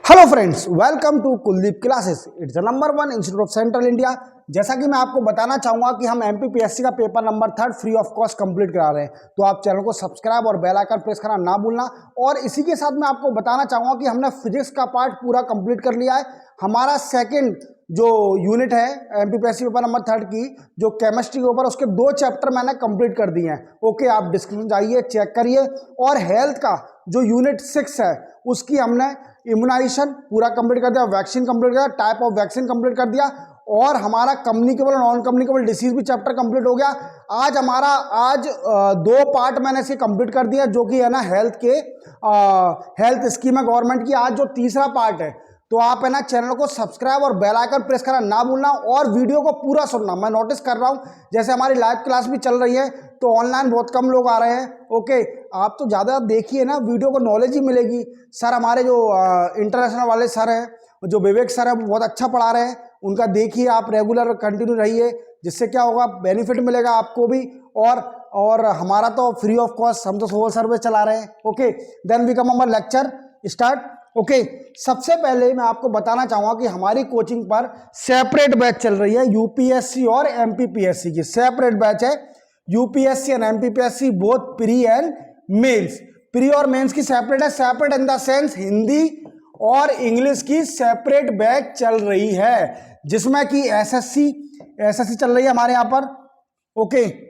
Hello friends, welcome to Kuldeep classes. It's the number 1 institute of central India. जैसा कि मैं आपको बताना चाहूंगा कि हम एमपीपीएससी का paper number 3 free of cost complete करा रहे हैं, तो आप चैनल को सब्सक्राइब और बेल आइकन प्रेस करना ना भूलना। और इसी के साथ मैं आपको बताना चाहूंगा कि हमने फिजिक्स का पार्ट पूरा कंप्लीट कर लिया है। हमारा सेकेंड जो यूनिट है एमपीपीएससी पेपर नंबर 3 की जो केमिस्ट्री के ऊपर, उसके 2 चैप्टर मैंने कंप्लीट कर दिए हैं। ओके, आप डिस्क्रिप्शन जाइए, चेक करिए। और हेल्थ का जो यूनिट 6 है उसकी हमने इम्यूनाइजेशन पूरा कंप्लीट कर दिया, वैक्सीन कंप्लीट कर दिया, टाइप ऑफ वैक्सीन कंप्लीट कर दिया, और हमारा कम्युनिकेबल और नॉन कम्युनिकेबल डिसीज भी चैप्टर कंप्लीट हो गया। आज 2 पार्ट मैंने इसे कंप्लीट कर दिया, जो कि है ना हेल्थ स्कीम है गवर्नमेंट की। आज जो तीसरा पार्ट है, तो आप है ना चैनल को सब्सक्राइब और बेल आइकन प्रेस करना ना भूलना और वीडियो को पूरा सुनना। मैं नोटिस कर रहा हूं जैसे हमारी लाइव क्लास भी चल रही है तो ऑनलाइन बहुत कम लोग आ रहे हैं। ओके, आप तो ज़्यादा देखिए ना, वीडियो को नॉलेज ही मिलेगी। सर हमारे जो इंटरनेशनल वाले सर हैं, जो विवेक सर है, वो बहुत अच्छा पढ़ा रहे हैं, उनका देखिए, आप रेगुलर कंटिन्यू रहिए, जिससे क्या होगा, बेनिफिट मिलेगा आपको भी। और हमारा तो फ्री ऑफ कॉस्ट, हम तो सोशल सर्विस चला रहे हैं। Okay, then we come our lecture start. Okay, सबसे पहले मैं आपको बताना चाहूंगा कि हमारी कोचिंग पर सेपरेट बैच चल रही है, यूपीएससी और एमपीपीएससी की सेपरेट बैच है। UPSC and MPPSC both pre and mains. Pre और मेंस की सेपरेट है, separate in the sense Hindi और इंग्लिश की सेपरेट बैच चल रही है, जिसमें कि एसएससी चल रही है हमारे यहां पर। ओके,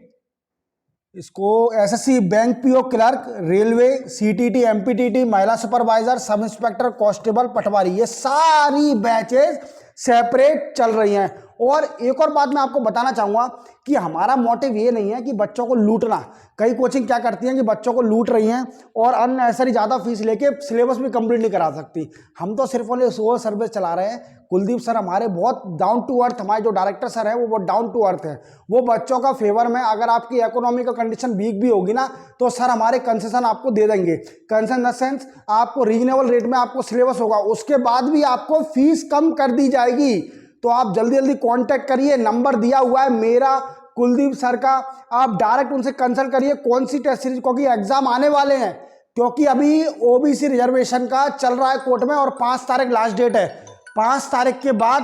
इसको SSC, bank PO clerk, railway, CTT, MPTT, महिला सुपरवाइजर, सब इंस्पेक्टर, कांस्टेबल, पटवारी, ये सारी बैचेस सेपरेट चल रही हैं। और एक और बात मैं आपको बताना चाहूंगा कि हमारा मोटिव ये नहीं है कि बच्चों को लूटना। कई कोचिंग क्या करती हैं कि बच्चों को लूट रही हैं और अननेसेसरी ज़्यादा फीस लेके सिलेबस भी कंप्लीट नहीं करा सकती। हम तो सिर्फ ओनली सोशल सर्विस चला रहे हैं। कुलदीप सर हमारे बहुत डाउन टू अर्थ, हमारे जो डायरेक्टर सर हैं वो बहुत डाउन टू अर्थ है। वो बच्चों का फेवर में, अगर आपकी इकोनॉमी का कंडीशन वीक भी होगी ना, तो सर हमारे कंसेशन आपको दे देंगे। कंसेशन इन द सेंस आपको रीजनेबल रेट में आपको सिलेबस होगा, उसके बाद भी आपको फीस कम कर दी जाएगी। तो आप जल्दी जल्दी कांटेक्ट करिए, नंबर दिया हुआ है मेरा, कुलदीप सर का। आप डायरेक्ट उनसे कंसल्ट करिए कौन सी टेस्ट सीरीज, क्योंकि एग्जाम आने वाले हैं। क्योंकि अभी ओबीसी रिजर्वेशन का चल रहा है कोर्ट में और 5 तारीख लास्ट डेट है। 5 तारीख के बाद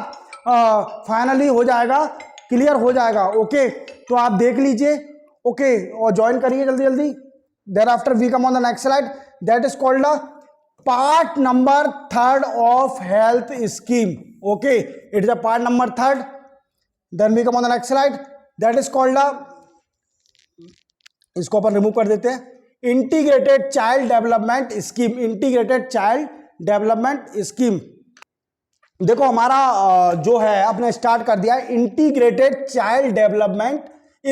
फाइनली हो जाएगा, क्लियर हो जाएगा। ओके, तो आप देख लीजिए। ओके, और ज्वाइन करिए जल्दी जल्दी। Thereafter we come on the next slide, that is called part number 3 of health scheme. Okay, it is a part number 3. Then we come on the next slide, that is called इसको अपन remove कर देते हैं, integrated child development scheme. Integrated child development scheme, देखो हमारा जो है अपने start कर दिया है integrated child development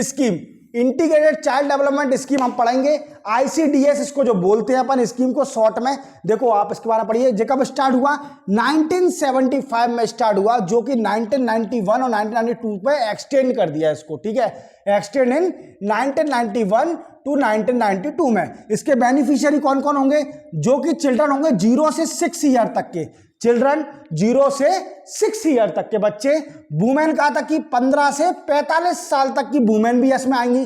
scheme. Integrated child development scheme हम पढ़ेंगे, आईसीडीएस इसको जो बोलते हैं अपन स्कीम को शॉर्ट में। देखो आप इसके बारे में पढ़िए। ये कब स्टार्ट हुआ? 1975 में स्टार्ट हुआ, जो कि 1991 और 1992 पे एक्सटेंड कर दिया इसको। ठीक है, एक्सटेंड इन 1991 टू 1992 में। इसके बेनिफिशियरी कौन कौन होंगे? जो कि चिल्ड्रन होंगे 0 से 6 ईयर तक के, चिल्ड्रन 0 से 6 ईयर तक के बच्चे। वुमेन कहा था कि 15 से 45 साल तक की वुमेन भी इसमें आएंगी,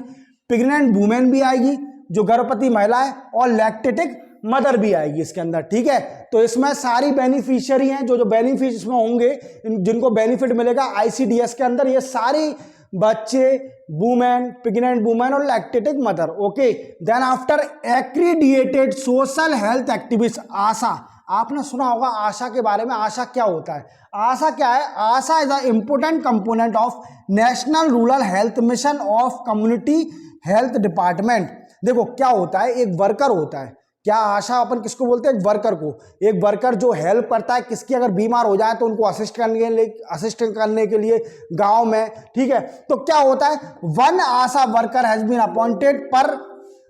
प्रेग्नेंट वुमेन भी आएगी, जो गर्भवती महिला है, और लैक्टेटिक मदर भी आएगी इसके अंदर। ठीक है, तो इसमें सारी बेनिफिशियरी हैं, जो बेनिफिट इसमें होंगे, जिनको बेनिफिट मिलेगा आईसीडीएस के अंदर, ये सारी बच्चे, वुमेन, प्रेग्नेंट वुमेन और lactating mother. Okay, then after accredited social health activist, ASHA. आपने सुना होगा आशा के बारे में। आशा क्या होता है? आशा क्या है? ASHA is a important component of national rural health mission of community health department. देखो क्या होता है, एक वर्कर होता है। क्या आशा अपन किसको बोलते हैं? एक वर्कर को। एक वर्कर जो हेल्प करता है किसकी, अगर बीमार हो जाए तो उनको असिस्ट करने के लिए गांव में। ठीक है, तो क्या होता है, 1 आशा वर्कर हैज बीन अपॉइंटेड पर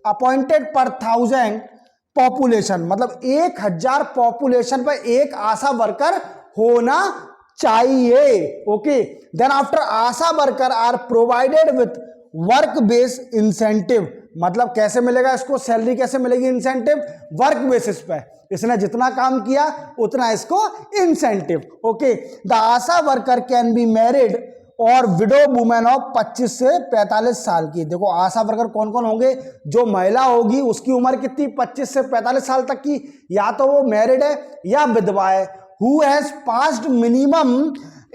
1000 पॉपुलेशन, मतलब 1000 पॉपुलेशन पर एक आशा वर्कर होना चाहिए। Okay, then after ASHA worker are provided with work based incentive, मतलब कैसे मिलेगा इसको, सैलरी कैसे मिलेगी? इंसेंटिव, वर्क बेसिस पे, इसने जितना काम किया उतना इसको incentive. Okay, the Asha worker can be married और विडो वुमेन ऑफ 25 से 45 साल की। देखो आशा वर्कर कौन कौन होंगे? जो महिला होगी उसकी उम्र कितनी? 25 से 45 साल तक की, या तो वो मैरिड है या विधवा है, who has passed minimum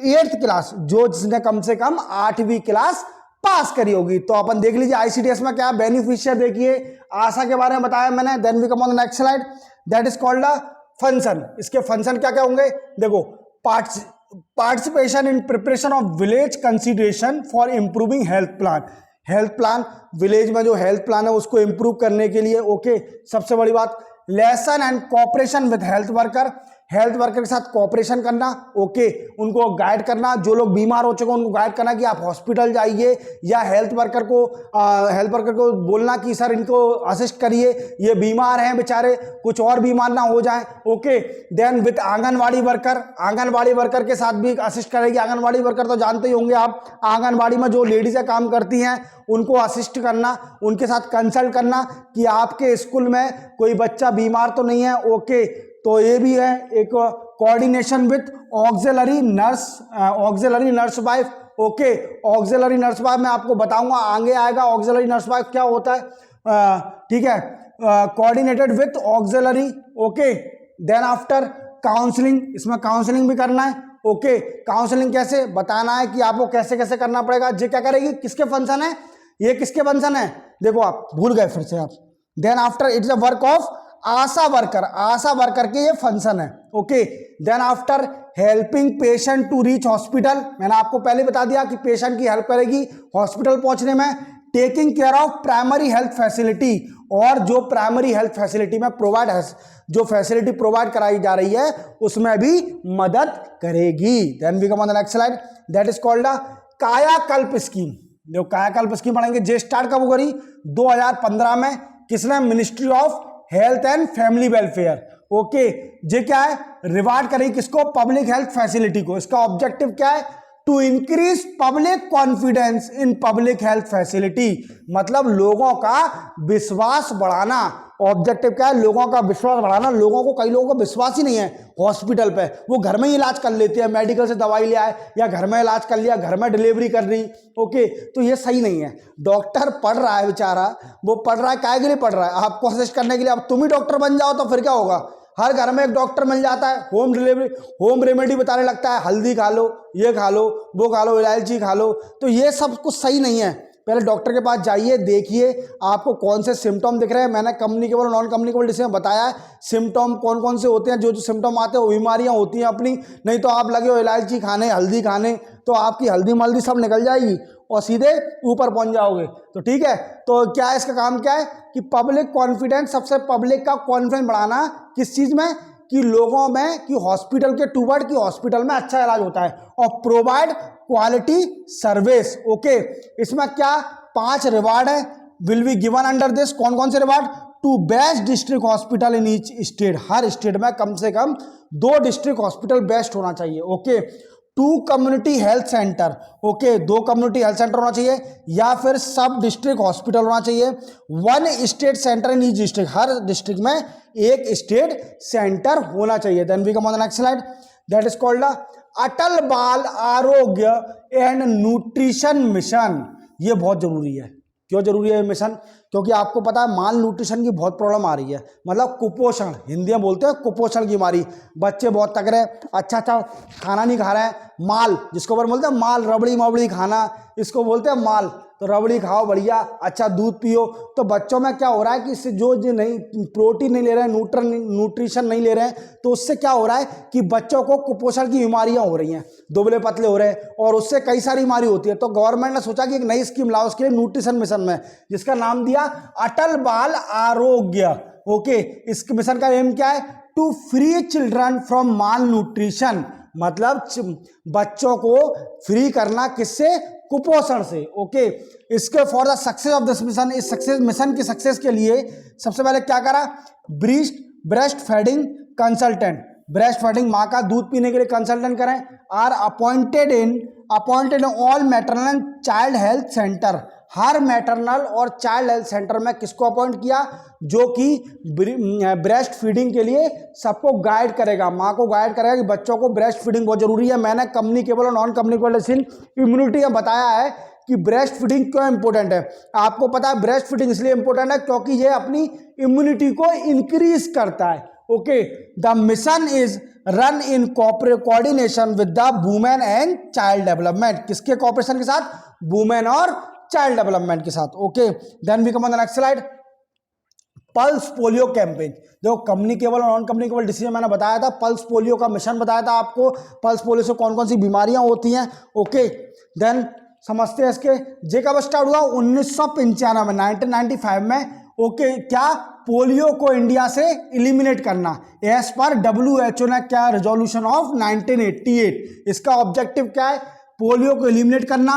8th class, जो जिसने कम से कम 8वीं क्लास पास करी होगी। तो अपन देख लीजिए आईसीडीएस में क्या बेनिफिशियर, देखिए आशा के बारे में बताया मैंने। Then we come on the next slide, that is called a function. इसके फंक्शन क्या क्या होंगे, देखो participation in preparation of village consideration for improving health plan. Health plan, village में जो हेल्थ प्लान है उसको इंप्रूव करने के लिए, ओके। सबसे बड़ी बात, lesson and cooperation with health worker, health worker के साथ कोऑपरेशन करना, ओके। उनको गाइड करना, जो लोग बीमार हो चुके हैं उनको गाइड करना कि आप हॉस्पिटल जाइए, या हेल्थ वर्कर को बोलना कि सर इनको असिस्ट करिए, ये बीमार हैं बेचारे, कुछ और बीमार ना हो जाएं, okay. Then with anganwadi worker, anganwadi worker के साथ भी असिस्ट करेगी। आंगनवाड़ी वर्कर तो जानते ही होंगे आप, आंगनवाड़ी में जो लेडीजें काम करती हैं उनको असिस्ट करना, उनके साथ कंसल्ट करना कि आपके स्कूल में कोई बच्चा बीमार तो नहीं है, ओके। तो ये भी है एक coordination with auxiliary nurse wife, okay. Auxiliary nurse wife मैं आपको बताऊंगा, आगे आएगा ऑक्सिलरी नर्स वाइफ क्या होता है, ठीक है। Coordinated with auxiliary, okay. Then after counselling, इसमें काउंसलिंग भी करना है, ओके। काउंसलिंग कैसे बताना है कि आपको कैसे कैसे करना पड़ेगा। ये क्या करेगी, किसके फंक्शन है, ये किसके फंक्शन है, देखो आप भूल गए फिर से आप। Then after it's a work of ASHA worker, ASHA worker के ये फंक्शन है, okay. Then after helping patient to reach hospital, मैंने आपको पहले बता दिया कि पेशेंट की हेल्प करेगी हॉस्पिटल पहुंचने में। Taking care of primary health facility, और जो प्राइमरी हेल्थ फैसिलिटी में जो फैसिलिटी प्रोवाइड कराई जा रही है उसमें भी मदद करेगी। Then we come on the next slide, that is called a Kayakalp scheme. जो कायाकल्प स्कीम पढ़ेंगे, जे स्टार्ट कब करी, 2015 में, किसने, ministry of health and family welfare, okay. ये क्या है, रिवार्ड करेगी किसको, पब्लिक हेल्थ फैसिलिटी को। इसका ऑब्जेक्टिव क्या है, to increase public confidence in public health facility, मतलब लोगों का विश्वास बढ़ाना। ऑब्जेक्टिव क्या है, लोगों का विश्वास बढ़ाना। लोगों को, कई लोगों को विश्वास ही नहीं है हॉस्पिटल पे, वो घर में ही इलाज कर लेते हैं, मेडिकल से दवाई ले आए या घर में इलाज कर लिया, घर में डिलीवरी कर रही, ओके। तो ये सही नहीं है। डॉक्टर पढ़ रहा है बेचारा, वो पढ़ रहा है काहे के लिए पढ़ रहा है, आपको असिस्ट करने के लिए। अब तुम ही डॉक्टर बन जाओ तो फिर क्या होगा, हर घर में एक डॉक्टर मिल जाता है, होम रेमेडी बताने लगता है, हल्दी खा लो, ये खा लो, वो खा लो, इलायची खा लो। तो ये सब कुछ सही नहीं है। पहले डॉक्टर के पास जाइए, देखिए आपको कौन से सिम्टम दिख रहे हैं। मैंने कम्युनिकेबल और नॉन कम्युनिकेबल डिसीज में बताया है सिम्टम कौन कौन से होते हैं। जो जो सिम्टम आते हैं वो बीमारियां होती हैं अपनी। नहीं तो आप लगे हो इलायची खाने, हल्दी खाने, तो आपकी हल्दी मल्दी सब निकल जाएगी और सीधे ऊपर पहुंच जाओगे। तो ठीक है, तो क्या है इसका काम, क्या है कि पब्लिक कॉन्फिडेंस, सबसे पब्लिक का कॉन्फिडेंस बढ़ाना किस चीज़ में, कि लोगों में, कि हॉस्पिटल के टूवर्ड, कि हॉस्पिटल में अच्छा इलाज होता है, और प्रोवाइड क्वालिटी सर्विस, ओके। इसमें क्या 5 रिवार्ड है, will be given under this. कौन कौन से reward, to best district hospital in each state, हर स्टेट में कम से कम 2 डिस्ट्रिक्ट हॉस्पिटल बेस्ट होना चाहिए, okay. 2 community health centre, okay, 2 community health centre होना चाहिए, या फिर सब डिस्ट्रिक्ट हॉस्पिटल होना चाहिए। 1 state centre in each district, हर डिस्ट्रिक्ट में एक स्टेट सेंटर होना चाहिए। Then we come on the next slide, that is called Atal Bal Arogya and nutrition mission. ये बहुत जरूरी है। क्यों जरूरी है ये मिशन, क्योंकि आपको पता है माल न्यूट्रिशन की बहुत प्रॉब्लम आ रही है, मतलब कुपोषण, हिंदी में बोलते हैं कुपोषण की बीमारी। बच्चे बहुत तगड़े, अच्छा खाना नहीं खा रहे हैं, माल, जिसको ऊपर बोलते हैं माल, रबड़ी मबड़ी खाना, इसको बोलते हैं माल। तो रबड़ी खाओ बढ़िया, अच्छा दूध पियो। तो बच्चों में क्या हो रहा है कि इससे जो नहीं प्रोटीन नहीं ले रहे हैं, न्यूट्रिशन नहीं ले रहे हैं, तो उससे क्या हो रहा है कि बच्चों को कुपोषण की बीमारियां हो रही हैं, दुबले पतले हो रहे हैं, और उससे कई सारी बीमारी होती है। तो गवर्नमेंट ने सोचा कि एक नई स्कीम लाओ उसके लिए, न्यूट्रिशन मिशन में, जिसका नाम दिया अटल बाल आरोग्य, ओके। इस मिशन का एम क्या है, to free children from malnutrition, मतलब बच्चों को फ्री करना, किससे, कुपोषण से, ओके। इसके for the success of this mission, इस सक्सेस मिशन की सक्सेस के लिए सबसे पहले क्या करा, breast feeding consultant, breast feeding, माँ का दूध पीने के लिए कंसल्टेंट करें, are appointed in all maternal and child health centre, हर मैटरनल और चाइल्ड हेल्थ सेंटर में किसको अपॉइंट किया, जो कि ब्रेस्ट फीडिंग के लिए सबको गाइड करेगा, माँ को गाइड करेगा कि बच्चों को ब्रेस्ट फीडिंग बहुत जरूरी है। मैंने कम्युनिकेबल और नॉन कम्युनिकेबल डिसीज इम्यूनिटी में बताया है कि ब्रेस्ट फीडिंग क्यों इंपॉर्टेंट है। आपको पता है ब्रेस्ट फीडिंग इसलिए इंपॉर्टेंट है क्योंकि ये अपनी इम्यूनिटी को इंक्रीज करता है, okay, the mission is run in coordination with the women and child development. किसके कोऑपरेशन के साथ? वुमेन और चाइल्ड डेवलपमेंट के साथ। Okay, then we come on the next slide. Pulse polio campaign. देखो, कम्युनिकेबल और नॉन कम्युनिकेबल डिसीज मैंने बताया था, पल्स पोलियो का मिशन बताया था आपको, पल्स पोलियो से कौन कौन सी बीमारियां होती हैं। ओके, देन समझते हैं इसके। ये कब स्टार्ट हुआ? 1995 में, 1995 में। ओके, क्या? पोलियो को इंडिया से इलिमिनेट करना एज पर WHO ने क्या रेजोल्यूशन ऑफ 1988। इसका ऑब्जेक्टिव क्या है? पोलियो को इलिमिनेट करना।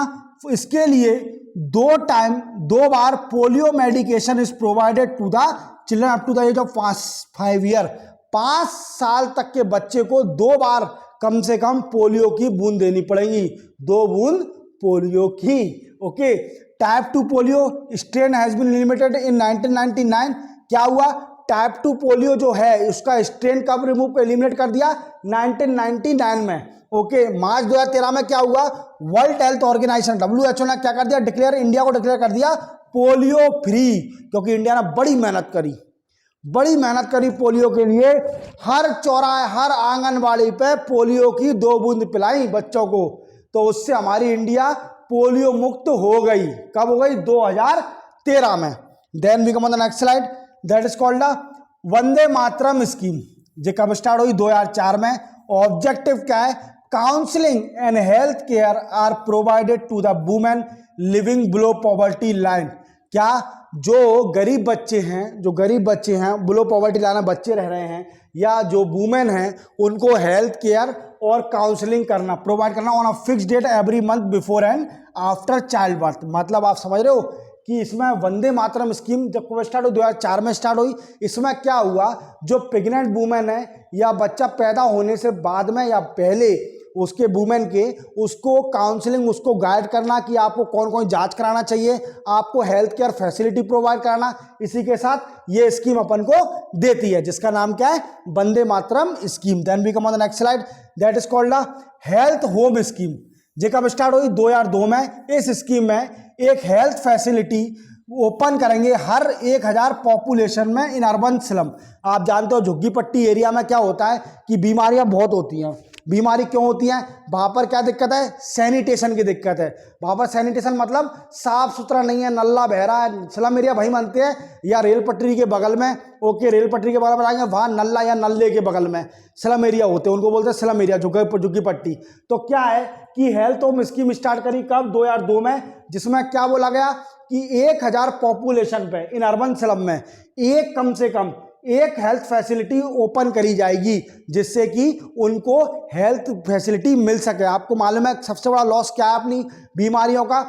इसके लिए 2 बार polio medication is provided to the children up to the age of 5 year. 5 साल तक के बच्चे को 2 बार कम से कम पोलियो की बूंद देनी पड़ेगी, 2 बूंद पोलियो की। Okay, type 2 polio strain has been limited in 1999। क्या हुआ? टाइप 2 पोलियो जो है उसका स्ट्रेन कब रिमूव एलिमिनेट कर दिया? 1999 में। ओके, मार्च 2013 में क्या हुआ? वर्ल्ड हेल्थ ऑर्गेनाइजेशन WHO ने क्या कर दिया? डिक्लेयर, इंडिया को डिक्लेयर कर दिया पोलियो फ्री, क्योंकि इंडिया ने बड़ी मेहनत करी पोलियो के लिए। हर चौराहे, हर आंगनबाड़ी पे पोलियो की 2 बूंद पिलाई बच्चों को, तो उससे हमारी इंडिया पोलियो मुक्त हो गई। कब हो गई? 2013 में। Then we come on the next slide, that is called the Vande Mataram scheme. ये कब स्टार्ट हुई? 2004 में। ऑब्जेक्टिव क्या है? Counselling and health care are provided to the women living below poverty line. क्या? जो गरीब बच्चे हैं, बिलो पॉवर्टी लाइन में बच्चे रह रहे हैं, या जो वुमेन हैं, उनको हेल्थ केयर और काउंसलिंग करना, प्रोवाइड करना on a fix date every month before and after child birth. मतलब आप समझ रहे हो कि इसमें वंदे मातरम स्कीम जब कब स्टार्ट हुई? 2004 में स्टार्ट हुई। इसमें क्या हुआ? जो प्रेग्नेंट वुमेन है या बच्चा पैदा होने से बाद में या पहले उसके वुमेन के, उसको काउंसलिंग, उसको गाइड करना कि आपको कौन कौन जांच कराना चाहिए, आपको हेल्थ केयर फैसिलिटी प्रोवाइड कराना, इसी के साथ ये स्कीम अपन को देती है, जिसका नाम क्या है? Vande Mataram scheme. Then we come on the next slide, that is called the health home scheme. ये कब स्टार्ट हुई? 2002 में। इस स्कीम में एक हेल्थ फैसिलिटी ओपन करेंगे हर 1000 पॉपुलेशन में इन अर्बन स्लम। आप जानते हो झुग्गी पट्टी एरिया में क्या होता है कि बीमारियां बहुत होती हैं। बीमारी क्यों होती है? वहां पर क्या दिक्कत है? सैनिटेशन की दिक्कत है। वहां पर सैनिटेशन मतलब साफ सुथरा नहीं है, नल्ला बह रहा है। स्लम एरिया वही मानते हैं, या रेल पटरी के बगल में। ओके, रेल पटरी के बगल में आएंगे, वहां नल्ला या नल्ले के बगल में स्लम एरिया होते हैं, उनको बोलते हैं स्लम एरिया, झुग्गी पट्टी। तो क्या है कि हेल्थ होम स्कीम स्टार्ट करी कब? 2002 में, जिसमें क्या बोला गया कि 1000 पॉपुलेशन पे इन अर्बन स्लम में कम से कम एक हेल्थ फैसिलिटी ओपन करी जाएगी, जिससे कि उनको हेल्थ फैसिलिटी मिल सके। आपको मालूम है सबसे बड़ा लॉस क्या है अपनी बीमारियों का?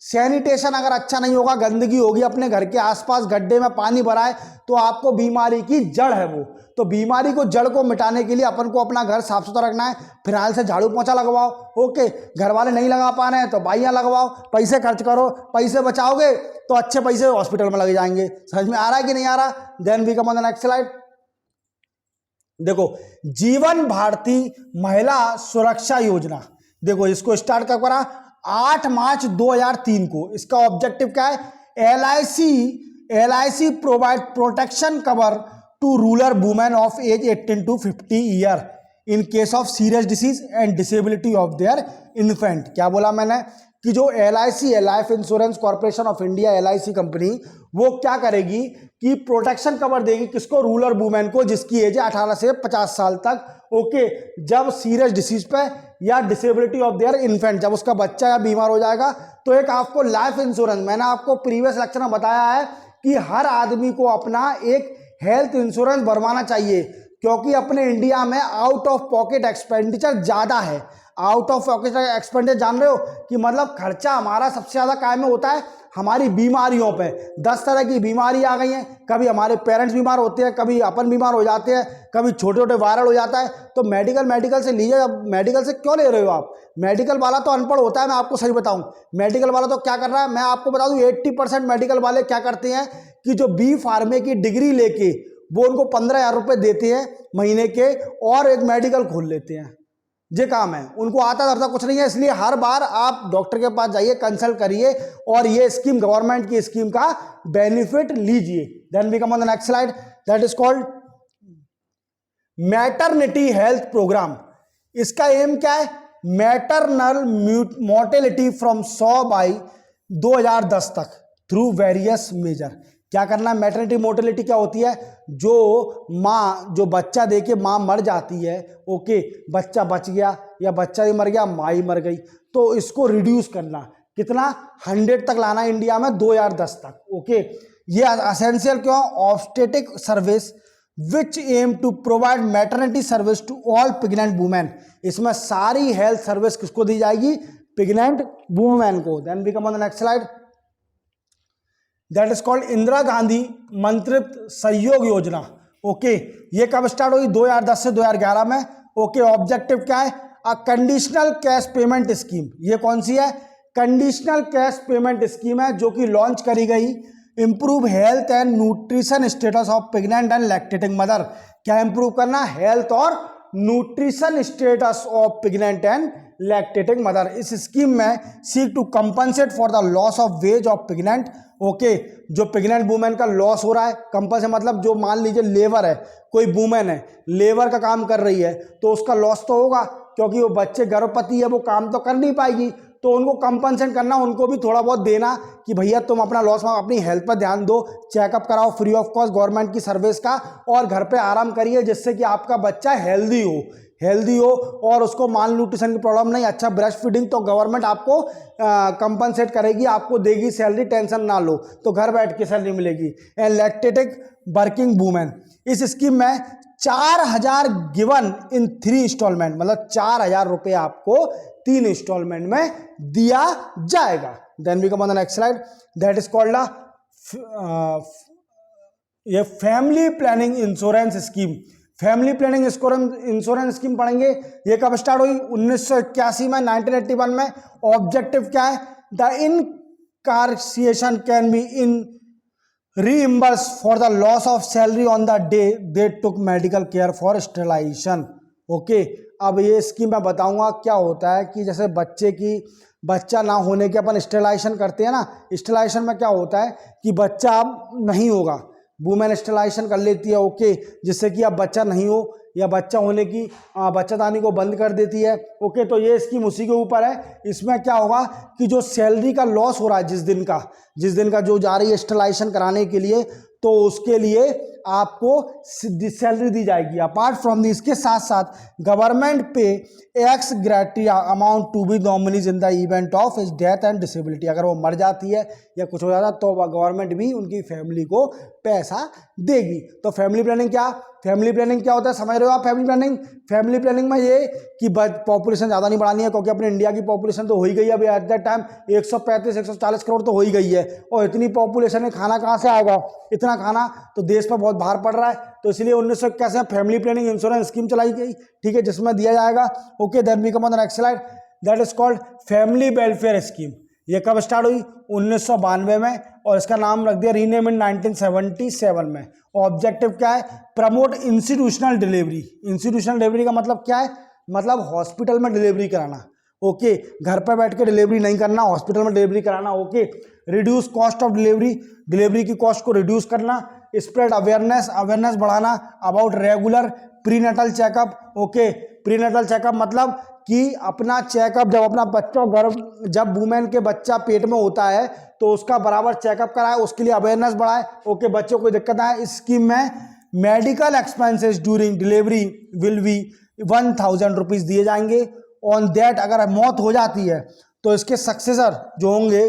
सैनिटेशन अगर अच्छा नहीं होगा, गंदगी होगी, अपने घर के आसपास गड्ढे में पानी भरा है, तो आपको बीमारी की जड़ है वो। तो बीमारी को, जड़ को मिटाने के लिए अपन को अपना घर साफ सुथरा रखना है। फिलहाल से झाड़ू पोंछा लगवाओ। ओके, घर वाले नहीं लगा पा रहे हैं तो बाइयाँ लगवाओ, पैसे खर्च करो, पैसे बचाओगे तो अच्छे पैसे हॉस्पिटल में लगे जाएंगे। समझ में आ रहा है कि नहीं आ रहा? Then we come on the next slide. देखो, जीवन भारती महिला सुरक्षा योजना, देखो इसको स्टार्ट कब करा? 8 मार्च 2003 को। इसका ऑब्जेक्टिव क्या है? LIC provide protection cover to rural women of age 18 to 50 year in case of serious disease and disability of their infant. क्या बोला मैंने? कि जो LIC है, life insurance corporation of India, LIC company, वो क्या करेगी कि प्रोटेक्शन कवर देगी किसको? रूरल वुमेन को, जिसकी एज है 18 से 50 साल तक। ओके, जब सीरियस डिसीज पे या डिसेबिलिटी ऑफ देयर इन्फेंट, जब उसका बच्चा या बीमार हो जाएगा, तो एक आपको लाइफ इंश्योरेंस, मैंने आपको प्रीवियस लेक्चर में बताया है कि हर आदमी को अपना एक हेल्थ इंश्योरेंस बनवाना चाहिए, क्योंकि अपने इंडिया में आउट ऑफ पॉकेट एक्सपेंडिचर ज़्यादा है। आउट ऑफ पॉकेट एक्सपेंडिचर जान रहे हो कि मतलब खर्चा हमारा सबसे ज़्यादा काय में होता है? हमारी बीमारियों पे। 10 तरह की बीमारी आ गई हैं, कभी हमारे पेरेंट्स बीमार होते हैं, कभी अपन बीमार हो जाते हैं, कभी छोटे छोटे वायरल हो जाता है। तो मेडिकल से लीजिए। अब मेडिकल से क्यों ले रहे हो आप? मेडिकल वाला तो अनपढ़ होता है, मैं आपको सही बताऊं। मेडिकल वाला तो क्या कर रहा है, मैं आपको बता दूं, 80% मेडिकल वाले क्या करते हैं कि जो बी फार्मे की डिग्री लेके वो उनको 15,000 रुपये देते हैं महीने के, और एक मेडिकल खोल लेते हैं। ये काम है, उनको आता धरता कुछ नहीं है। इसलिए हर बार आप डॉक्टर के पास जाइए, कंसल्ट करिए, और ये स्कीम, गवर्नमेंट की स्कीम का बेनिफिट लीजिए। Then we come on the next slide, that is called maternity health programme. इसका एम क्या है? मैटरनल मोर्टेलिटी फ्रॉम 100 बाई 2010 तक थ्रू वेरियस मेजर। क्या करना है? मैटरनिटी मोर्टेलिटी क्या होती है? जो बच्चा दे के माँ मर जाती है, ओके, बच्चा बच गया या बच्चा ही मर गया, माँ ही मर गई, तो इसको रिड्यूस करना, कितना? 100 तक लाना इंडिया में 2010 तक, ओके। ये असेंशियल क्यों? Obstetric service which aim to provide maternity service to all pregnant women. इसमें सारी हेल्थ सर्विस किसको दी जाएगी? प्रेग्नेंट वुमेन को। Then we come on the next slide. That is called Indira Gandhi Mantrit Sahyog Yojana, okay. ये कब स्टार्ट हुई? 2010 से 2011 में, ओके। ऑब्जेक्टिव क्या है? A conditional cash payment scheme. ये कौन सी है? कंडीशनल कैश पेमेंट स्कीम है, जो कि लॉन्च करी गई। Improve health and nutrition status of pregnant and lactating mother. क्या इंप्रूव करना? हेल्थ और nutrition status of pregnant and lactating mother. इस स्कीम में seek to compensate for the loss of wage of pregnant, okay. जो pregnant women का loss हो रहा है, कंपनसेट मतलब जो मान लीजिए लेबर है, कोई वुमेन है, लेबर का काम कर रही है, तो उसका लॉस तो होगा, क्योंकि वो बच्चे गर्भवती है, वो काम तो कर नहीं पाएगी, तो उनको कंपनसेट करना, उनको भी थोड़ा बहुत देना कि भैया तुम अपना लॉस, अपनी हेल्थ पर ध्यान दो, चेकअप कराओ फ्री ऑफ कॉस्ट गवर्नमेंट की सर्विस का, और घर पे आराम करिए, जिससे कि आपका बच्चा हेल्दी हो और उसको माल न्यूट्रिशन की प्रॉब्लम नहीं, अच्छा ब्रेस्ट फीडिंग, तो गवर्नमेंट आपको कंपनसेट करेगी, आपको देगी सैलरी, टेंशन ना लो, तो घर बैठ के सैलरी मिलेगी। एंड लैक्टेटिक वर्किंग वुमेन, इस स्कीम में 4000 गिवन इन 3 इंस्टॉलमेंट, मतलब 4000 रुपये आपको 3 इंस्टॉलमेंट में दिया जाएगा। Then we come on the next slide. That is called ये family planning insurance scheme. Family planning insurance scheme पढ़ेंगे। ये कब स्टार्ट हुई? 1981 में, 1981 में। ऑब्जेक्टिव क्या है? The incarceration can be in reimburse for the loss of salary on the day they took medical care for sterilization, okay. अब ये स्कीम मैं बताऊंगा क्या होता है कि जैसे बच्चा ना होने के अपन स्टेरिलाइजेशन करते हैं ना, स्टेरिलाइजेशन में क्या होता है कि बच्चा अब नहीं होगा, वुमेन स्टेरिलाइजेशन कर लेती है, ओके, जिससे कि अब बच्चा नहीं हो या बच्चा होने की बच्चादानी को बंद कर देती है, ओके। तो ये स्कीम उसी के ऊपर है। इसमें क्या होगा कि जो सैलरी का लॉस हो रहा है, जिस दिन का जो जा रही है स्टेरिलाइजेशन कराने के लिए, तो उसके लिए आपको सैलरी दी जाएगी। अपार्ट फ्रॉम दिस, इसके साथ साथ government pay ex gratia amount to be nominees in the event of his death and disability. अगर वो मर जाती है या कुछ हो जाता है, तो गवर्नमेंट भी उनकी फैमिली को पैसा देगी। तो फैमिली प्लानिंग क्या होता है, समझ रहे हो आप? फैमिली प्लानिंग में ये कि पॉपुलेशन ज़्यादा नहीं बढ़ानी है, क्योंकि अपने इंडिया की पॉपुलेशन तो हो ही गई है अभी एट दैट टाइम, 135-140 करोड़ तो हो ही गई है, और इतनी पॉपुलेशन में खाना कहाँ से आएगा? इतना खाना तो देश पर बहुत भार पड़ रहा है, तो इसलिए 1981 में फैमिली प्लानिंग इंश्योरेंस स्कीम चलाई गई, ठीक है, जिसमें दिया जाएगा, okay. Then we come on the next slide. That is called family welfare scheme. ये कब स्टार्ट हुई? 1992 में, और इसका नाम रख दिया रीनेम इन 1977 में। ऑब्जेक्टिव क्या है? प्रमोट इंस्टीट्यूशनल डिलीवरी का मतलब क्या है? मतलब हॉस्पिटल में डिलीवरी कराना, ओके। घर पर बैठ के डिलीवरी नहीं करना, हॉस्पिटल में डिलीवरी कराना, okay. Reduce cost of delivery की कॉस्ट को रिड्यूस करना। स्प्रेड अवेयरनेस बढ़ाना about regular prenatal checkup, okay. Prenatal checkup मतलब कि अपना चेकअप, जब अपना बच्चा जब वुमेन के बच्चा पेट में होता है, तो उसका बराबर चेकअप कराए, उसके लिए अवेयरनेस बढ़ाए, ओके। बच्चों को कोई दिक्कत आए, इस स्कीम में medical expenses during delivery will be 1000 rupees दिए जाएंगे। ऑन दैट, अगर मौत हो जाती है तो इसके सक्सेसर जो होंगे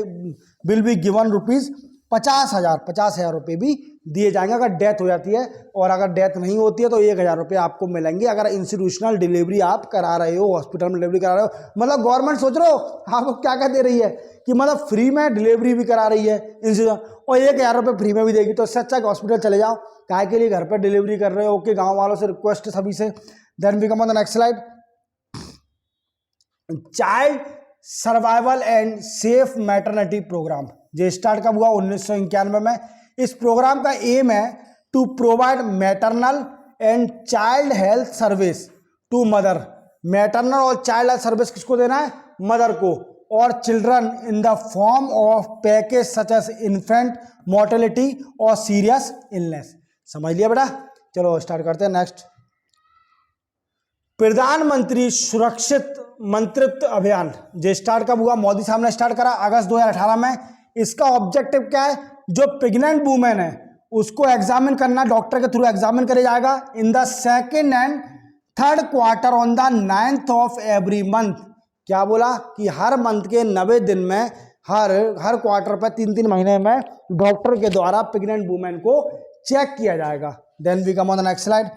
विल बी गिवन रुपीज़ 50,000 रुपये भी दिए जाएंगे अगर डेथ हो जाती है, और अगर डेथ नहीं होती है तो 1000 रुपये आपको मिलेंगे अगर इंस्टीट्यूशनल डिलीवरी आप करा रहे हो, हॉस्पिटल में डिलीवरी करा रहे हो। मतलब गवर्नमेंट सोच रहे हो आपको क्या क्या दे रही है कि मतलब फ्री में डिलीवरी भी करा रही है और 1000 रुपये फ्री में भी देगी। तो इससे अच्छा कि हॉस्पिटल चले जाओ, काहे के लिए घर पर डिलीवरी कर रहे हो, ओके। गाँव वालों से रिक्वेस्ट सभी से। Then we come on the next slide. Child survival and safe maternity programme, जो स्टार्ट कब हुआ? 1991 में। इस प्रोग्राम का एम है to provide maternal and child health service to mother. Maternal और चाइल्ड हेल्थ सर्विस किसको देना है? मदर को, और children in the form of package such as infant mortality और सीरियस इलनेस। समझ लिया बेटा? चलो स्टार्ट करते हैं नेक्स्ट। प्रधानमंत्री सुरक्षित मंत्रित्व अभियान जो स्टार्ट कब हुआ, मोदी साहब ने स्टार्ट करा अगस्त 2018 में। इसका ऑब्जेक्टिव क्या है, जो प्रेग्नेंट वुमेन है उसको एग्जामिन करना, डॉक्टर के थ्रू एग्जामिन किया जाएगा in the second and third quarter on the 9th of every month. क्या बोला कि हर मंथ के 90 दिन में, हर क्वार्टर पर 3-3 महीने में डॉक्टर के द्वारा प्रेग्नेंट वुमेन को चेक किया जाएगा। Then we come on the next slide,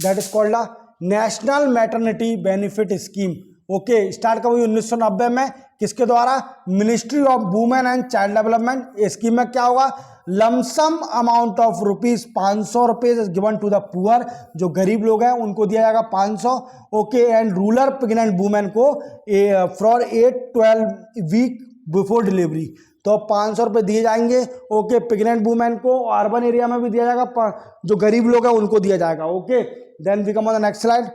that is called the national maternity benefit scheme. Okay, start कब हुई 1990 में, किसके द्वारा, ministry of women and child development. इस स्कीम में क्या होगा, lump sum amount of rupees 500 rupees given to the poor, जो गरीब लोग हैं उनको दिया जाएगा 500। Okay, and rural pregnant women को फॉर 8-12 वीक बिफोर डिलीवरी, तो 500 रुपये दिए जाएंगे। ओके, प्रेग्नेंट वुमेन को अर्बन एरिया में भी दिया जाएगा, जो गरीब लोग हैं उनको दिया जाएगा। Okay, then we come on the next slide,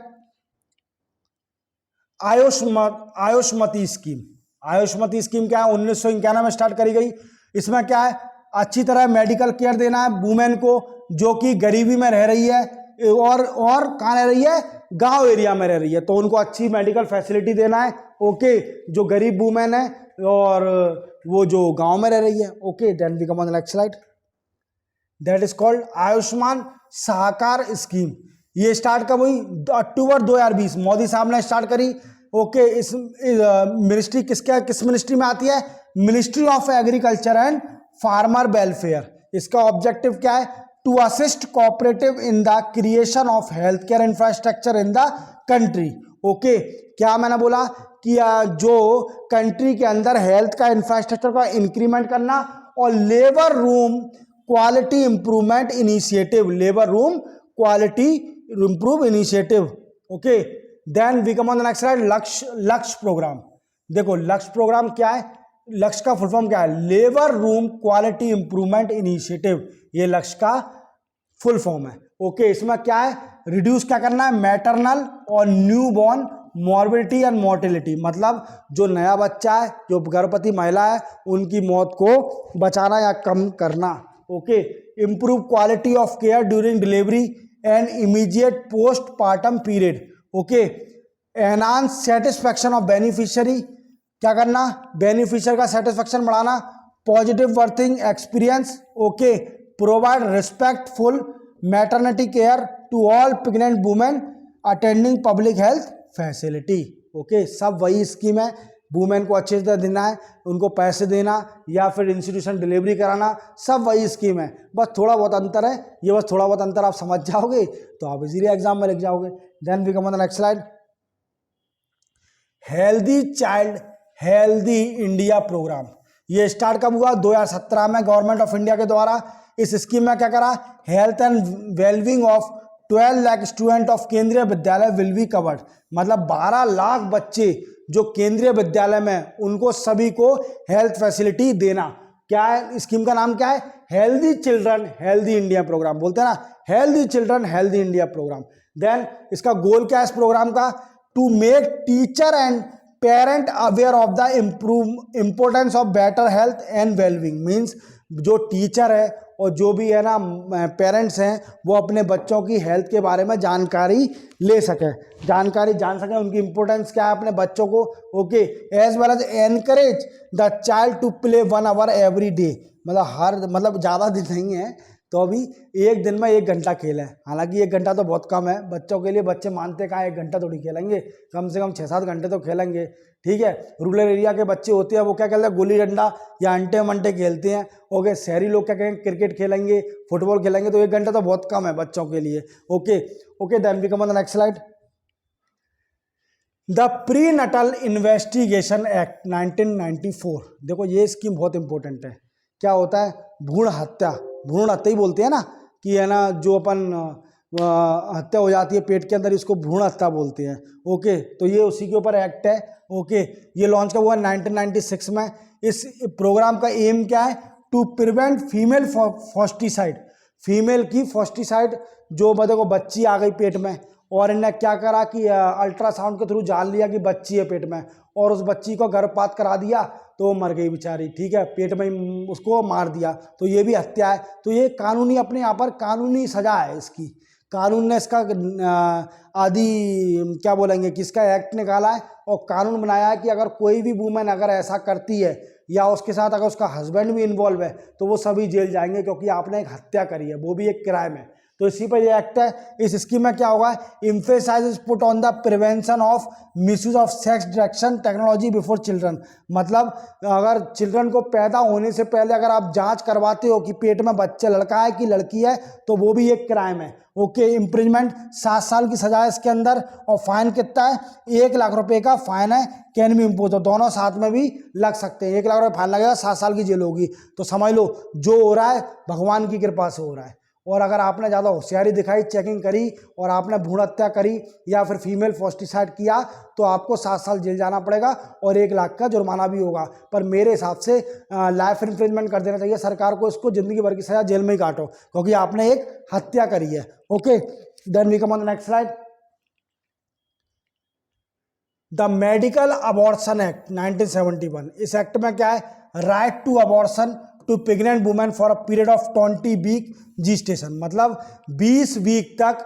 Ayushmati scheme. Ayushmati scheme क्या है, 1991 में स्टार्ट करी गई। इसमें क्या है, अच्छी तरह मेडिकल केयर देना है वुमेन को जो कि गरीबी में रह रही है और कहाँ रह रही है, गांव एरिया में रह रही है, तो उनको अच्छी मेडिकल फैसिलिटी देना है। ओके, जो गरीब वुमेन है और वो जो गांव में रह रही है। Okay, then we come on the next slide, that is called Ayushman Sahakar scheme. ये स्टार्ट कब हुई, अक्टूबर 2020 मोदी साहब ने स्टार्ट करी। ओके, इस मिनिस्ट्री किस मिनिस्ट्री में आती है, ministry of agriculture and farmer welfare. इसका ऑब्जेक्टिव क्या है, to assist cooperative in the creation of health care infrastructure in the country. Okay, क्या मैंने बोला कि जो कंट्री के अंदर हेल्थ का इंफ्रास्ट्रक्चर का इंक्रीमेंट करना और labour room quality improvement initiative, labour room quality improve initiative. Okay, then we come on the next slide, Lakshya programme. देखो लक्ष्य प्रोग्राम क्या है, लक्ष्य का फुल फॉर्म क्या है, labour room quality improvement initiative, ये लक्ष्य का फुल फॉर्म है। ओके, इसमें क्या है, रिड्यूस क्या करना है, मैटरनल और new born morbidity and mortality, मतलब जो नया बच्चा है, जो गर्भवती महिला है, उनकी मौत को बचाना या कम करना। Okay, improve quality of care during delivery and immediate post partum period. Okay, enhance satisfaction of beneficiary, क्या करना, बेनिफिशियर का सेटिस्फैक्शन बढ़ाना, positive birthing experience. Okay, provide respectful maternity care to all pregnant women attending public health facility. Okay, सब वही scheme है, women को अच्छे से देना है, उनको पैसे देना या फिर इंस्टीट्यूशन डिलीवरी कराना, सब वही स्कीम है, बस थोड़ा बहुत अंतर है। ये बस थोड़ा बहुत अंतर आप समझ जाओगे तो आप इजीली एग्जाम में लिख जाओगे। Then we come on the next slide, healthy child healthy India programme. ये स्टार्ट कब हुआ, 2017 में गवर्नमेंट ऑफ इंडिया के द्वारा। इस स्कीम में क्या करा, health and wellbeing of 12 lakh student of केंद्रीय विद्यालय विल बी कवर्ड, मतलब 12 लाख बच्चे जो केंद्रीय विद्यालय में, उनको सभी को हेल्थ फैसिलिटी देना। क्या है स्कीम का नाम, क्या है, healthy children healthy India programme, बोलते हैं ना, healthy children healthy India programme. Then इसका गोल क्या है इस प्रोग्राम का, to make teacher and parent aware of the importance of better health and wellbeing. Means जो टीचर है और जो भी है ना पेरेंट्स हैं, वो अपने बच्चों की हेल्थ के बारे में जानकारी ले सकें, जानकारी जान सकें, उनकी इंपॉर्टेंस क्या है अपने बच्चों को। Okay, as well as encourage the child to play 1 hour every day, मतलब ज़्यादा दिन नहीं है तो अभी एक दिन में 1 घंटा खेलें। हालांकि 1 घंटा तो बहुत कम है बच्चों के लिए, बच्चे मानते कहाँ 1 घंटा थोड़ी खेलेंगे, कम से कम 6-7 घंटे तो खेलेंगे। ठीक है, रूरल एरिया के बच्चे होते हैं वो क्या खेलते हैं, गुल्ली डंडा या अंटे मंटे खेलते हैं। ओके, शहरी लोग क्या कहेंगे, क्रिकेट खेलेंगे, फुटबॉल खेलेंगे, तो 1 घंटा तो बहुत कम है बच्चों के लिए। Okay okay, then we come on the next slide, the prenatal investigation act 1994। देखो ये स्कीम बहुत इंपॉर्टेंट है। क्या होता है, भ्रूण हत्या ही बोलते हैं ना, कि है ना जो अपन हत्या हो जाती है पेट के अंदर, इसको भ्रूण हत्या बोलते हैं। ओके, तो ये उसी के ऊपर एक्ट है। ओके, ये लॉन्च कब हुआ, 1996 में। इस प्रोग्राम का एम क्या है, टू प्रिवेंट फीमेल फॉस्टिसाइड, फीमेल की फॉस्टिसाइड, जो देखो बच्ची आ गई पेट में और इन्हें क्या करा कि अल्ट्रासाउंड के थ्रू जान लिया कि बच्ची है पेट में, और उस बच्ची को गर्भपात करा दिया तो वो मर गई बेचारी। ठीक है, पेट में उसको मार दिया, तो ये भी हत्या है। तो ये कानूनी, अपने यहाँ पर कानूनी सजा है इसकी, कानून ने इसका आदि क्या बोलेंगे कि इसका एक्ट निकाला है और कानून बनाया है कि अगर कोई भी वुमेन अगर ऐसा करती है या उसके साथ अगर उसका हस्बैंड भी इन्वॉल्व है तो वो सभी जेल जाएंगे, क्योंकि आपने एक हत्या करी है, वो भी एक क्राइम है। तो इसी पर ये एक्ट है। इस स्कीम में क्या होगा, emphasise is put on the prevention of misuse of sex detection technology before children. मतलब अगर चिल्ड्रन को पैदा होने से पहले अगर आप जांच करवाते हो कि पेट में बच्चा लड़का है कि लड़की है तो वो भी एक क्राइम है। ओके, इम्प्रिजमेंट 7 साल की सजा है इसके अंदर, और फाइन कितना है, 1 लाख रुपए का फाइन है, कैन बी इम्पोज, तो दोनों साथ में भी लग सकते हैं। 1 लाख रुपए फाइन लगेगा, 7 साल की जेल होगी। तो समझ लो जो हो रहा है भगवान की कृपा से हो रहा है। और अगर आपने ज़्यादा होशियारी दिखाई, चेकिंग करी और आपने भ्रूण हत्या करी या फिर फीमेल फोस्टिसाइड किया तो आपको 7 साल जेल जाना पड़ेगा और 1 लाख का जुर्माना भी होगा। पर मेरे हिसाब से लाइफ इम्प्रिजमेंट कर देना चाहिए सरकार को, इसको जिंदगी भर की सजा जेल में ही काटो, क्योंकि आपने एक हत्या करी है। Okay, then we come on the next slide. The medical abortion act 1971। इस एक्ट में क्या है, right to abortion to pregnant women for a period of 20 week gestation. मतलब 20 वीक तक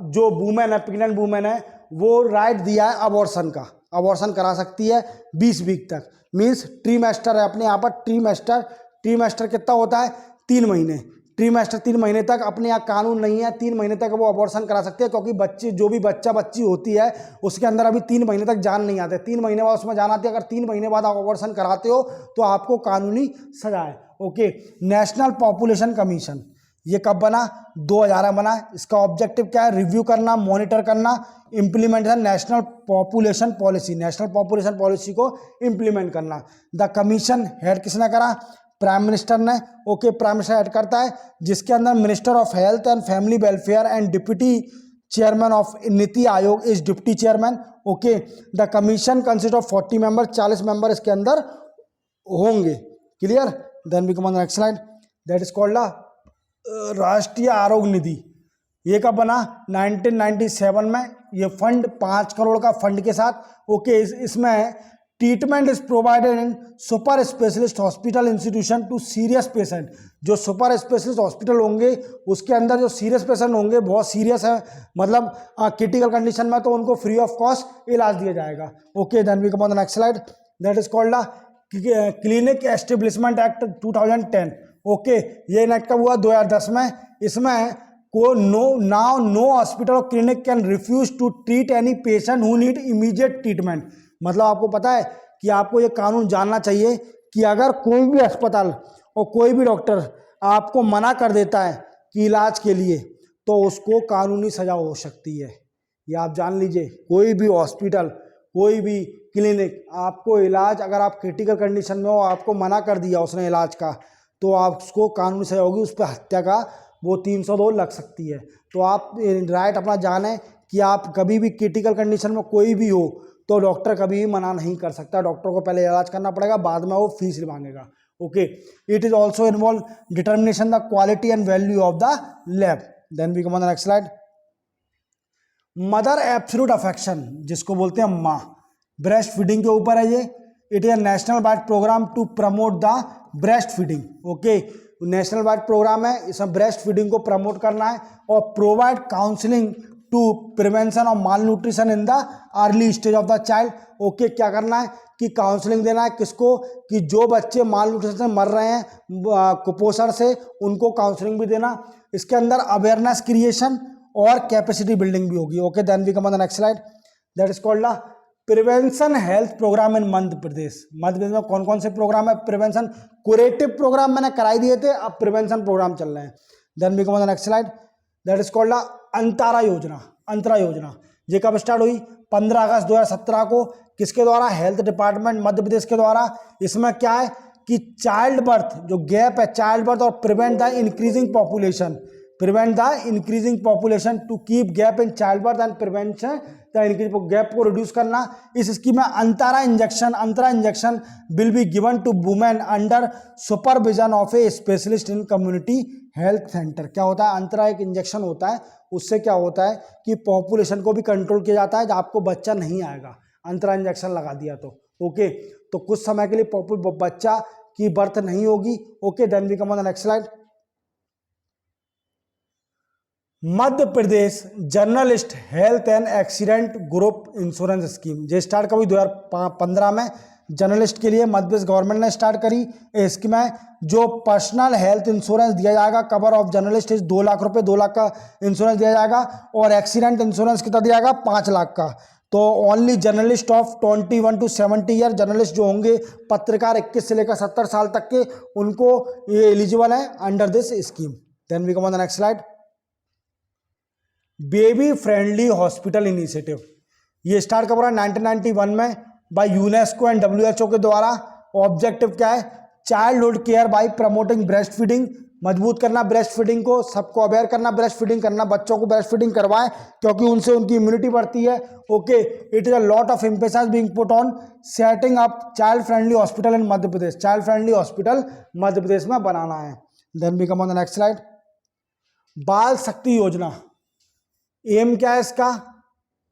जो वुमेन है, प्रेग्नेंट वुमेन है, वो राइट दिया है अबॉर्शन का, अबॉर्शन करा सकती है 20 वीक तक। मीन्स ट्रीमेस्टर है अपने यहाँ पर, ट्रीमेस्टर कितना होता है, 3 महीने। ट्रीमेस्टर 3 महीने तक अपने यहाँ कानून नहीं है, 3 महीने तक वो अबॉर्शन करा सकते हैं, क्योंकि बच्चे जो भी बच्ची होती है उसके अंदर अभी 3 महीने तक जान नहीं आते, 3 महीने बाद उसमें जान आती है। अगर 3 महीने बाद आप अबॉर्शन कराते हो तो आपको कानूनी सजा है। ओके, नेशनल पॉपुलेशन कमीशन ये कब बना, 2000 में बना। इसका ऑब्जेक्टिव क्या है, रिव्यू करना, मॉनिटर करना, implementation national population policy, national population policy को इम्प्लीमेंट करना। द कमीशन हेड किसने करा, प्राइम मिनिस्टर ने। ओके, प्राइम मिनिस्टर हेड करता है, जिसके अंदर minister of health and family welfare and deputy chairman of NITI Aayog is deputy chairman. Okay, the commission consist of 40 member, 40 member इसके अंदर होंगे। Clear, then we come on the next slide. That is called Rashtriya आरोग्य निधि। ये कब बना, 1997 में। ये fund 5 crore का फंड के साथ। ओके, इसमें treatment is provided in super specialist hospital institution to serious patient. जो सुपर स्पेशलिस्ट हॉस्पिटल होंगे उसके अंदर जो सीरियस पेशेंट होंगे, बहुत सीरियस है, मतलब क्रिटिकल कंडीशन में, तो उनको फ्री ऑफ कॉस्ट इलाज दिया जाएगा। Okay, then we come on the next slide. That is called clinic establishment act 2010। Okay, ये एक्ट कब हुआ, 2010 में। इसमें को नो हॉस्पिटल और clinic can refuse to treat any patient who need immediate treatment. मतलब आपको पता है कि आपको ये कानून जानना चाहिए कि अगर कोई भी अस्पताल और कोई भी डॉक्टर आपको मना कर देता है कि इलाज के लिए, तो उसको कानूनी सजा हो सकती है। ये आप जान लीजिए, कोई भी हॉस्पिटल, कोई भी क्लिनिक आपको इलाज, अगर आप क्रिटिकल कंडीशन में हो, आपको मना कर दिया उसने इलाज का, तो आप उसको कानूनी सजा होगी, उस पर हत्या का वो 302 लग सकती है। तो आप राइट अपना जानें कि आप कभी भी क्रिटिकल कंडीशन में कोई भी हो तो डॉक्टर कभी भी मना नहीं कर सकता। डॉक्टर को पहले इलाज करना पड़ेगा, बाद में वो फीस मांगेगा। Okay, it is also involve determination the quality and value of the lab. Then we come on the next slide. Mother absolute affection, जिसको बोलते हैं माँ, ब्रेस्ट फीडिंग के ऊपर है ये। It is a national wide programme to promote the breast feeding. Okay, national wide programme है, इसमें ब्रेस्ट फीडिंग को प्रमोट करना है और provide counselling to prevention of malnutrition in the early stage of the child. Okay, क्या करना है कि काउंसलिंग देना है किसको, कि जो बच्चे माल न्यूट्रिशन से मर रहे हैं, कुपोषण से, उनको काउंसलिंग भी देना। इसके अंदर अवेयरनेस क्रिएशन और कैपेसिटी बिल्डिंग भी होगी। Okay, then we come on the next slide. That is called the prevention health programme in Madhya Pradesh. Madhya Pradesh में कौन कौन से प्रोग्राम है, प्रिवेंशन, क्यूरेटिव प्रोग्राम मैंने कराई दिए थे, अब प्रिवेंशन प्रोग्राम चल रहे हैं। Then we come on the next slide. That is called Antara Yojana. Antara योजना ये कब स्टार्ट हुई, 15 अगस्त 2017 को। किसके द्वारा, हेल्थ डिपार्टमेंट मध्य प्रदेश के द्वारा। इसमें क्या है कि चाइल्ड बर्थ, जो गैप है चाइल्ड बर्थ, और prevent the increasing population, prevent the increasing population to keep gap in child birth and prevention the increase, gap को रिड्यूस करना। इस स्कीम में Antara injection will be given to women under supervision of a specialist in community health centre. क्या होता है, अंतरा एक injection होता है, उससे क्या होता है कि पॉपुलेशन को भी कंट्रोल किया जाता है, जब आपको बच्चा नहीं आएगा, अंतरा इंजेक्शन लगा दिया तो। ओके, तो कुछ समय के लिए बच्चा की बर्थ नहीं होगी। Okay, then we come on the next slide. Madhya Pradesh journalist health and accident group insurance scheme ये स्टार्ट करी 2015 में जर्नलिस्ट के लिए मध्य प्रदेश गवर्नमेंट ने स्टार्ट करी। ये स्कीम है जो पर्सनल हेल्थ इंश्योरेंस दिया जाएगा, cover of journalist is 2 lakh रुपए, 2 लाख का इंश्योरेंस दिया जाएगा और एक्सीडेंट इंश्योरेंस कितना दिया जाएगा 5 लाख का। तो only journalist of 21 to 70 year, journalist जो होंगे पत्रकार 21 से लेकर 70 साल तक के, उनको ये एलिजिबल है under this scheme. Then we come on the next slide. Baby friendly hospital initiative ये स्टार्ट कब हो रहा है 1991 में बाय यूनेस्को एंड WHO के द्वारा। ऑब्जेक्टिव क्या है? Childhood care bye promoting breast feeding, मजबूत करना ब्रेस्ट फीडिंग को, सबको अवेयर करना ब्रेस्ट फीडिंग करना, बच्चों को ब्रेस्ट फीडिंग करवाएं क्योंकि उनसे उनकी इम्यूनिटी बढ़ती है। Okay, it is a lot of emphasis being put on setting up child friendly hospital in Madhya Pradesh. Child friendly hospital Madhya Pradesh में बनाना है। Then we come on the next slide. Bal Shakti योजना, एम क्या है इसका?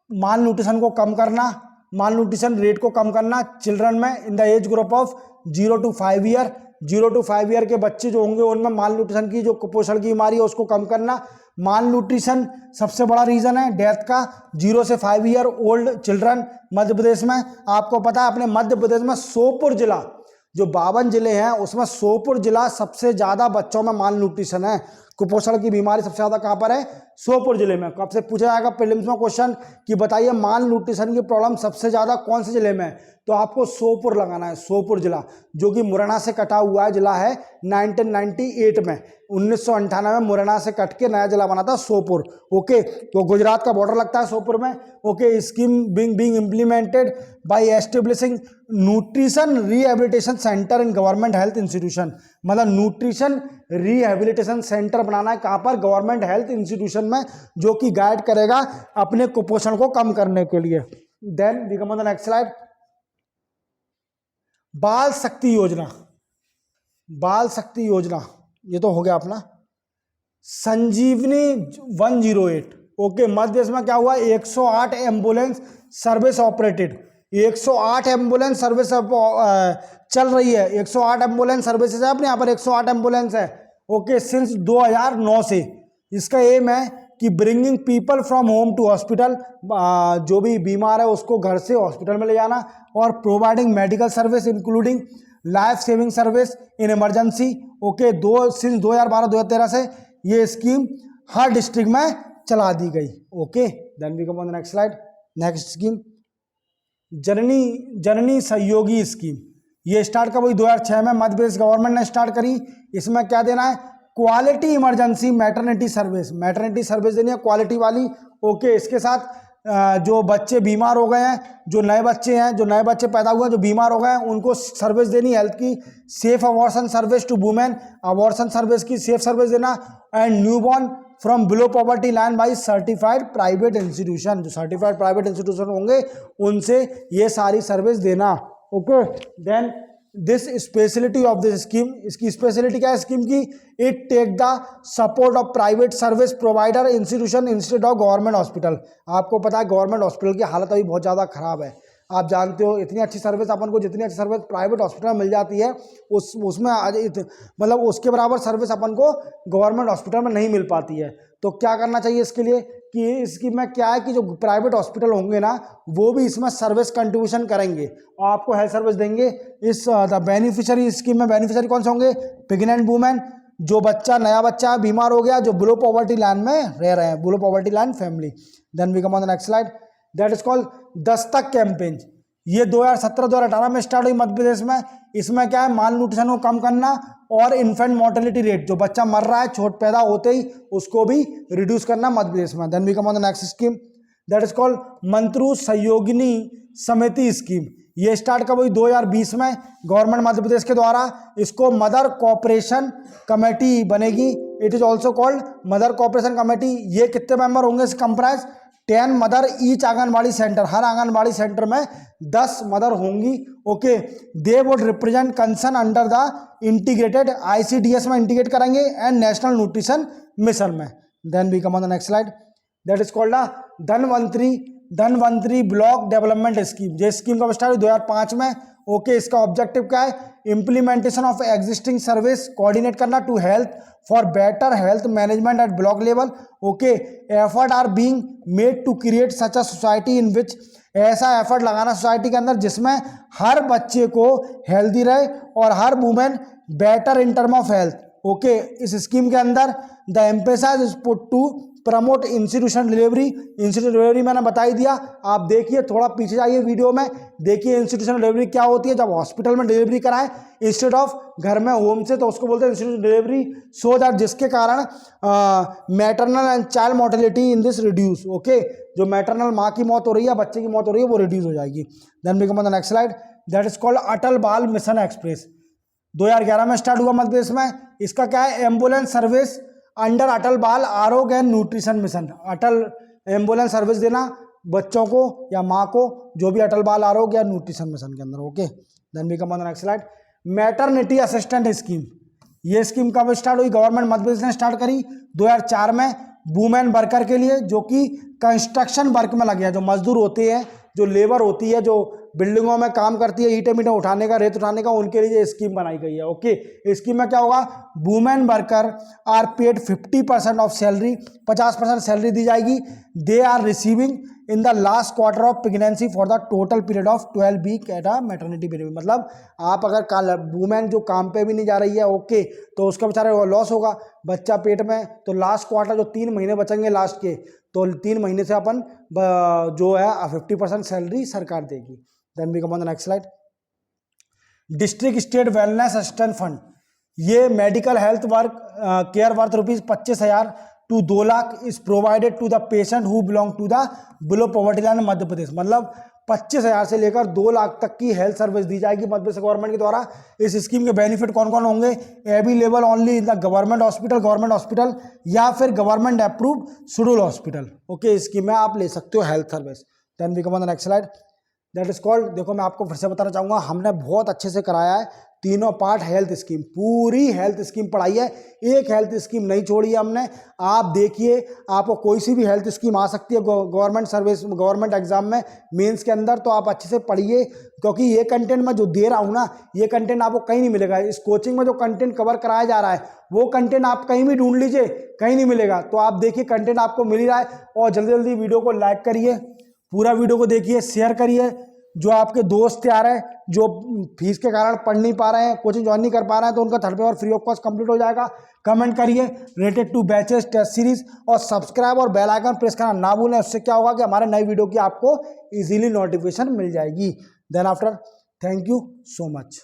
माल न्यूट्रिशन को कम करना, माल न्यूट्रिशन रेट को कम करना चिल्ड्रन में in the age group of 0 to 5 year. 0 to 5 year के बच्चे जो होंगे उनमें माल न्यूट्रिशन की जो कुपोषण की बीमारी है उसको कम करना। माल न्यूट्रिशन सबसे बड़ा रीजन है डेथ का 0 से 5 ईयर ओल्ड चिल्ड्रन मध्य प्रदेश में। आपको पता है अपने मध्य प्रदेश में सोपुर जिला, जो 52 जिले हैं उसमें सोपुर जिला सबसे ज्यादा बच्चों में माल न्यूट्रिशन है, कुपोषण की बीमारी सबसे ज्यादा कहां पर है? सोपुर जिले में। कब से पूछा जाएगा प्रीलिम्स में क्वेश्चन कि बताइए माल न्यूट्रिशन की प्रॉब्लम सबसे ज्यादा कौन से जिले में है, तो आपको सोपुर लगाना है। सोपुर जिला जो कि मुरैना से कटा हुआ है जिला है, 1998 में 1998 में मुरैना से कट के नया जिला बना था सोपुर। ओके, तो गुजरात का बॉर्डर लगता है सोपुर में। Okay, scheme being implemented by establishing nutrition rehabilitation centre in government health institution. मतलब न्यूट्रिशन रिहेबिलिटेशन सेंटर बनाना है कहां पर? गवर्नमेंट हेल्थ इंस्टीट्यूशन में, जो कि गाइड करेगा अपने कुपोषण को कम करने के लिए। Then we come on the next slide. Bal Shakti योजना, बाल शक्ति योजना ये तो हो गया अपना। संजीवनी 108। ओके, मध्य प्रदेश में क्या हुआ? 108 ambulance service operated, 108 ambulance service चल रही है। 108 एम्बुलेंस सर्विसेज है अपने यहाँ पर, 108 एम्बुलेंस है। ओके, सिंस 2009 से इसका एम है कि bringing people from home to hospital, जो भी बीमार है उसको घर से हॉस्पिटल में ले जाना, और providing medical service including life saving service in emergency. Okay, since 2012-2013 से ये स्कीम हर डिस्ट्रिक्ट में चला दी गई। Okay, then we come on the next slide. Next scheme Janani Sahyogi scheme, ये स्टार्ट कब हुई? 2006 में मध्य प्रदेश गवर्नमेंट ने स्टार्ट करी। इसमें क्या देना है? Quality emergency maternity service, maternity service देनी है क्वालिटी वाली। ओके, इसके साथ जो बच्चे बीमार हो गए हैं, जो नए बच्चे हैं, जो नए बच्चे पैदा हुए हैं जो बीमार हो गए हैं, उनको सर्विस देनी हेल्थ की। Safe abortion service to women, abortion service की सेफ सर्विस देना। And newborn from below poverty line by certified private institution, जो सर्टिफाइड प्राइवेट इंस्टीट्यूशन होंगे उनसे ये सारी सर्विस देना। Okay, then this speciality of this scheme, इसकी स्पेशलिटी क्या है स्कीम की? It take the support of private service provider institution instead of government hospital. आपको पता है गवर्नमेंट हॉस्पिटल की हालत अभी बहुत ज़्यादा खराब है। आप जानते हो इतनी अच्छी सर्विस अपन को, जितनी अच्छी सर्विस प्राइवेट हॉस्पिटल में मिल जाती है उसमें मतलब उसके बराबर सर्विस अपन को गवर्नमेंट हॉस्पिटल में नहीं मिल पाती है। तो क्या करना चाहिए इसके लिए कि इसकी में क्या है कि जो प्राइवेट हॉस्पिटल होंगे ना वो भी इसमें सर्विस कंट्रीब्यूशन करेंगे और आपको हेल्थ सर्विस देंगे। इस द बेनिफिशियरी स्कीम में बेनिफिशियरी कौन से होंगे? प्रेग्नेंट वुमेन, जो बच्चा नया बच्चा बीमार हो गया, जो बिलो पॉवर्टी लाइन में रह रहे हैं, below poverty line family. Then we come on the next slide. That is called Dastak campaign. ये 2017-2018 में स्टार्ट हुई मध्य प्रदेश में। इसमें क्या है? माल न्यूट्रिशन को कम करना और इन्फेंट मोर्टेलिटी रेट, जो बच्चा मर रहा है छोट पैदा होते ही, उसको भी रिड्यूस करना मध्य प्रदेश में। Then we come on the next scheme that is called Mantru Sahyogini Samiti scheme. ये स्टार्ट कब हुई? 2020 में गवर्नमेंट मध्य प्रदेश के द्वारा। इसको मदर कोऑपरेशन कमेटी बनेगी। It is also called mother cooperation committee. ये कितने मेंबर होंगे? इस comprise 10 mother each anganwadi centre, हर आंगनबाड़ी सेंटर में 10 मदर होंगी। Okay, they would represent concern under the integrated ICDS में इंटीग्रेट करेंगे एंड नेशनल न्यूट्रिशन मिशन में। Then we come on the next slide. That is called the Dhanvantari Dhanvantari block development scheme, ये scheme कब start हुई 2005 में। Okay, इसका objective क्या है, implementation of existing service coordinate करना to health for better health management at block level. Okay, effort are being made to create such a society in which, ऐसा effort लगाना society के अंदर जिसमें हर बच्चे को हेल्दी रहे और हर women better in term of health. Okay, इस स्कीम के अंदर the emphasize is put to promote institution delivery. Institution delivery मैंने बता ही दिया, आप देखिए, थोड़ा पीछे जाइए वीडियो में, देखिए इंस्टीट्यूशन डिलीवरी क्या होती है। जब हॉस्पिटल में डिलीवरी कराएं इंस्टेड ऑफ घर में होम से, तो उसको बोलते हैं इंस्टीट्यूशन डिलीवरी, सो दैट जिसके कारण maternal and child mortality in this reduce. Okay, जो मैटरनल माँ की मौत हो रही है, बच्चे की मौत हो रही है, वो रिड्यूस हो जाएगी। Then we come on the next slide, that is called Atal Bal mission express. 2011 में स्टार्ट हुआ मध्य प्रदेश में। इसका क्या है, ambulance service under Atal Bal Arogya and nutrition mission. Atal ambulance service देना बच्चों को या माँ को, जो भी अटल बाल आरोग्य या न्यूट्रिशन मिशन के अंदर। Okay, then we come on the next slide, maternity assistant scheme. ये स्कीम कब स्टार्ट हुई, गवर्नमेंट मध्य प्रदेश ने स्टार्ट करी 2004 में, वुमेन वर्कर के लिए, जो कि कंस्ट्रक्शन वर्क में लगे हैं, जो मजदूर होते हैं, जो लेबर होती है, जो बिल्डिंगों में काम करती है, ईंटें मीटें उठाने का, रेत उठाने का, उनके लिए ये स्कीम बनाई गई है। ओके, स्कीम में क्या होगा, women worker are paid 50% of salary, 50% salary दी जाएगी। They are receiving in the last quarter of pregnancy for the total period of 12 week at a maternity benefit. मतलब आप अगर वुमेन जो काम पे भी नहीं जा रही है, ओके, तो उसका बेचारे लॉस होगा, बच्चा पेट में, तो लास्ट क्वार्टर जो 3 महीने बचेंगे लास्ट के, तो 3 महीने से अपन जो है 50% सैलरी सरकार देगी। Then we come on the next slide, district state wellness assistant fund. ये medical health work care worth ₹25,000 to 2 lakh is provided to the patient who belong to the below poverty line Madhya Pradesh. मतलब 25,000 से लेकर 2 लाख तक की health service दी जाएगी Madhya Pradesh government के द्वारा। इस स्कीम के बेनिफिट कौन कौन होंगे, available only in the government hospital या फिर government approved schedule hospital. Okay, scheme में आप ले सकते हो health service. Then we come on the next slide, that is called, देखो मैं आपको फिर से बताना चाहूँगा, हमने बहुत अच्छे से कराया है तीनों पार्ट हेल्थ स्कीम, पूरी हेल्थ स्कीम पढ़ाई है, एक हेल्थ स्कीम नहीं छोड़ी है हमने। आप देखिए, आपको कोई सी भी हेल्थ स्कीम आ सकती है गवर्नमेंट सर्विस, गवर्नमेंट एग्जाम में, मेंस के अंदर, तो आप अच्छे से पढ़िए, क्योंकि ये कंटेंट मैं जो दे रहा हूँ ना, ये कंटेंट आपको कहीं नहीं मिलेगा। इस कोचिंग में जो कंटेंट कवर कराया जा रहा है, वो कंटेंट आप कहीं भी ढूंढ लीजिए, कहीं नहीं मिलेगा। तो आप देखिए, कंटेंट आपको मिल ही रहा है, और जल्दी जल्दी वीडियो को लाइक करिए, पूरा वीडियो को देखिए, शेयर करिए। जो आपके दोस्त यार हैं, जो फीस के कारण पढ़ नहीं पा रहे हैं, कोचिंग ज्वाइन नहीं कर पा रहे हैं, तो उनका 3rd paper free of cost complete हो जाएगा। कमेंट करिए related to batches, test series, और सब्सक्राइब और बेल आइकन प्रेस करना ना भूलें। उससे क्या होगा कि हमारे नई वीडियो की आपको इजीली नोटिफिकेशन मिल जाएगी। Then after, thank you so much.